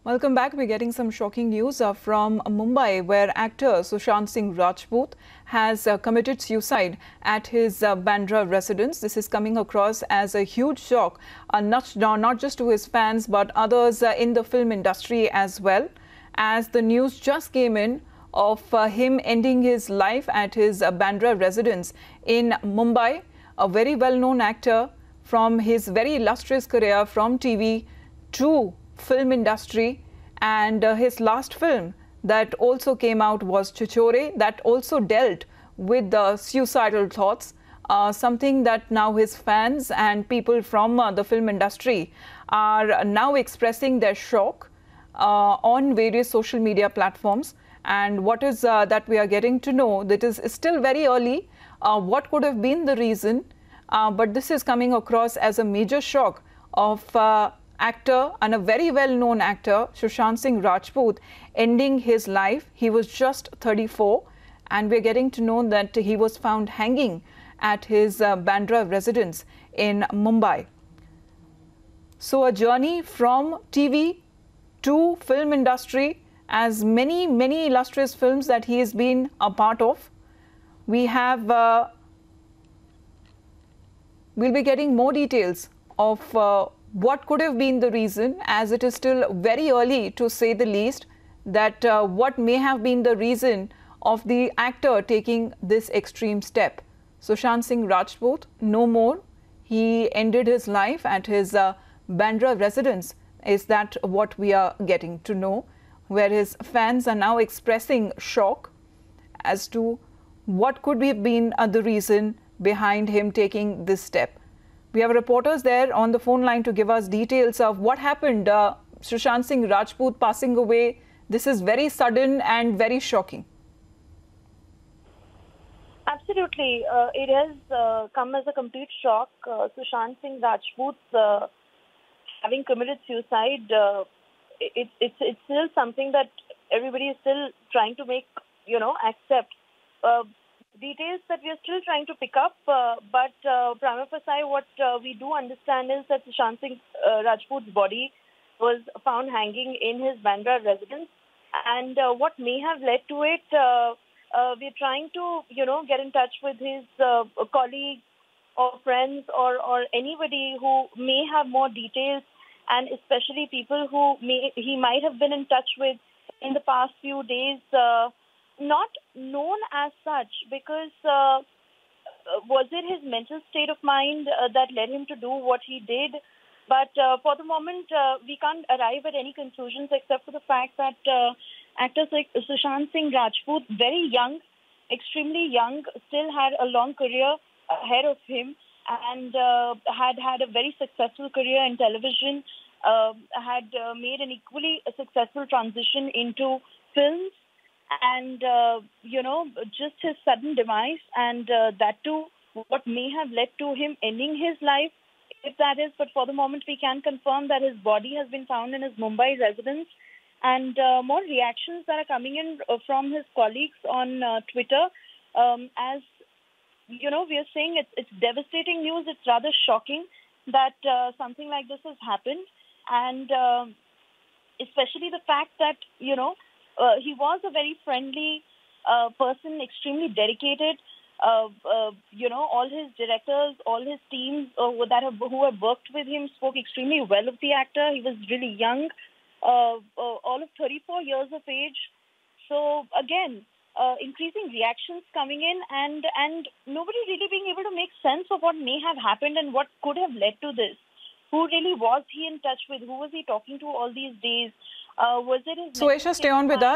Welcome back. We're getting some shocking news from Mumbai, where actor Sushant Singh Rajput has committed suicide at his Bandra residence. This is coming across as a huge shock, not just to his fans, but others in the film industry as well, as the news just came in of him ending his life at his Bandra residence in Mumbai. A very well-known actor from his very illustrious career from TV to film industry, and his last film that also came out was Chichore, that also dealt with the suicidal thoughts, something that now his fans and people from the film industry are now expressing their shock on various social media platforms. And what is that we are getting to know, that is still very early, what could have been the reason, but this is coming across as a major shock of actor and a very well-known actor, Sushant Singh Rajput, ending his life. He was just 34, and we're getting to know that he was found hanging at his Bandra residence in Mumbai. So a journey from TV to film industry, as many illustrious films that he has been a part of. We have, we'll be getting more details of what could have been the reason, as it is still very early to say the least, that what may have been the reason of the actor taking this extreme step. Sushant Singh Rajput, no more. He ended his life at his Bandra residence. Is that what we are getting to know, where his fans are now expressing shock as to what could have been the reason behind him taking this step. We have reporters there on the phone line to give us details of what happened. Sushant Singh Rajput passing away. This is very sudden and very shocking. Absolutely. It has come as a complete shock. Sushant Singh Rajput having committed suicide, it's still something that everybody is still trying to make, accept. Details that we are still trying to pick up, but prima facie, what we do understand is that Sushant Singh Rajput's body was found hanging in his Bandra residence, and what may have led to it, we're trying to, get in touch with his colleagues or friends or anybody who may have more details, and especially people who he might have been in touch with in the past few days. Not known as such, because was it his mental state of mind that led him to do what he did? But for the moment, we can't arrive at any conclusions except for the fact that actor Sushant Singh Rajput, very young, extremely young, still had a long career ahead of him, and had a very successful career in television, had made an equally successful transition into films. And, just his sudden demise, and that too, what may have led to him ending his life, if that is. But for the moment, we can confirm that his body has been found in his Mumbai residence. And more reactions that are coming in from his colleagues on Twitter. As, we are saying it's devastating news. It's rather shocking that something like this has happened. And especially the fact that, he was a very friendly person, extremely dedicated. All his directors, all his teams who have worked with him spoke extremely well of the actor. He was really young, all of 34 years of age. So again, increasing reactions coming in, and nobody really being able to make sense of what may have happened and what could have led to this. Who really was he in touch with? Who was he talking to all these days? Was it his... So Aisha, stay on with us.